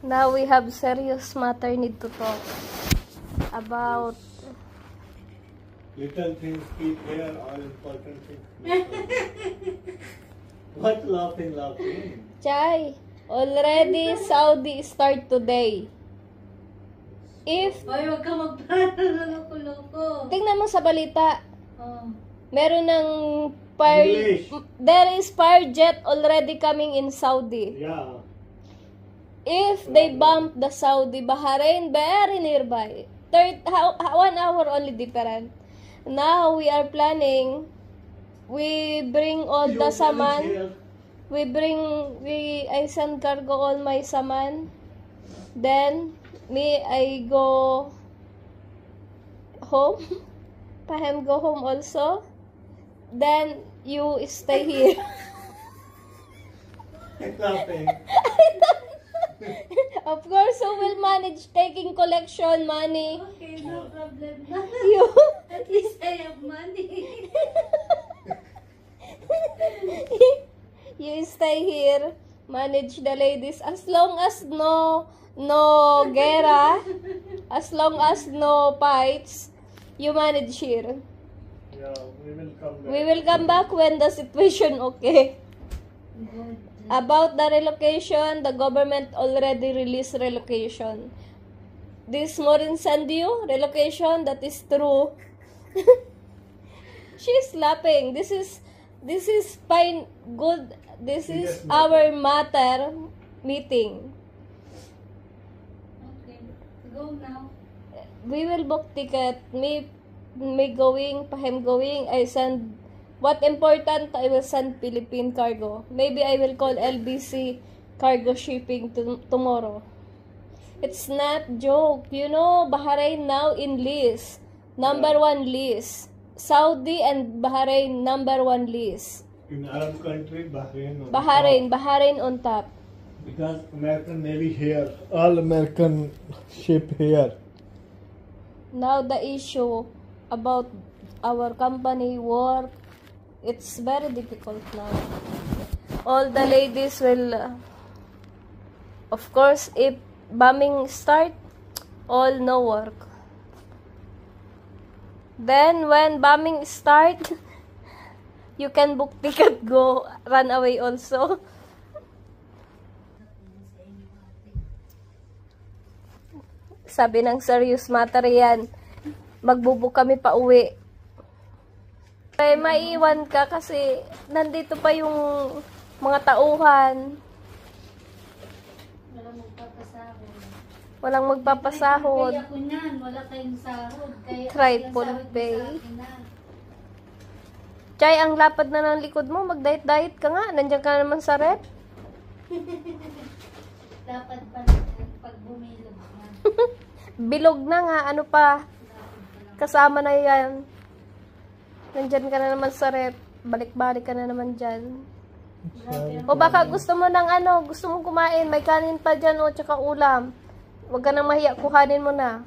Now we have serious matter need to talk about little things keep here, all important things keep here. What laughing? Chay, already Saudi start today. If Hoy, wag ka magplano na loko-loko. tingnan mo sa balita, Oh. meron ng English. there is fire jet already coming in Saudi. Yeah. If they bump the Saudi, Bahrain, very nearby. 1 hour only different. Now we are planning. We bring all the saman. I send cargo all my saman. Then I go home. Pahem go home also. Then you stay here. Laughing. Of course, who will manage taking collection money? Okay, no problem. You. At least I have money. You stay here, manage the ladies. As long as no gera, as long as no fights, you manage here. Yeah, we will come back. We will come back when the situation okay. Good. About the relocation, the government already released relocation. This Morin Sandio relocation, that is true. She's laughing. This is fine, good. This is our matter meeting. Okay. Go now. We will book ticket. Me going, Pahem going. I send what important. I will send Philippine Cargo. Maybe I will call LBC Cargo Shipping tomorrow. It's not joke. You know, Bahrain now in list. Number 1 list. Saudi and Bahrain number 1 list. In Arab country, Bahrain. Bahrain on top. Because American Navy here, all American ship here. Now the issue about our company work, it's very difficult now. All the ladies will, of course, if bombing start, all no work. Then when bombing start, you can book ticket, go, run away also. Sabi ng serious matter yan, magbubuk kami pa uwi. Kaya maiwan ka kasi nandito pa yung mga tauhan. Walang magpapasahod. Walang magpapasahod. Kaya ako niyan, wala kayong sahod. Kaya Triple ang sahod pay. sa akin na. Chay, ang lapad na ng likod mo, mag-diet-diet ka nga. Nandiyan ka naman sa rep. Dapat pa na pag bumilog na. Bilog na nga, ano pa. Kasama na yan. Nandiyan ka na naman sa rep. Balik-balik ka na naman dyan. O baka gusto mo ng gusto mo kumain, may kanin pa dyan o tsaka ulam. Huwag ka nang mahiya, kuhanin mo na.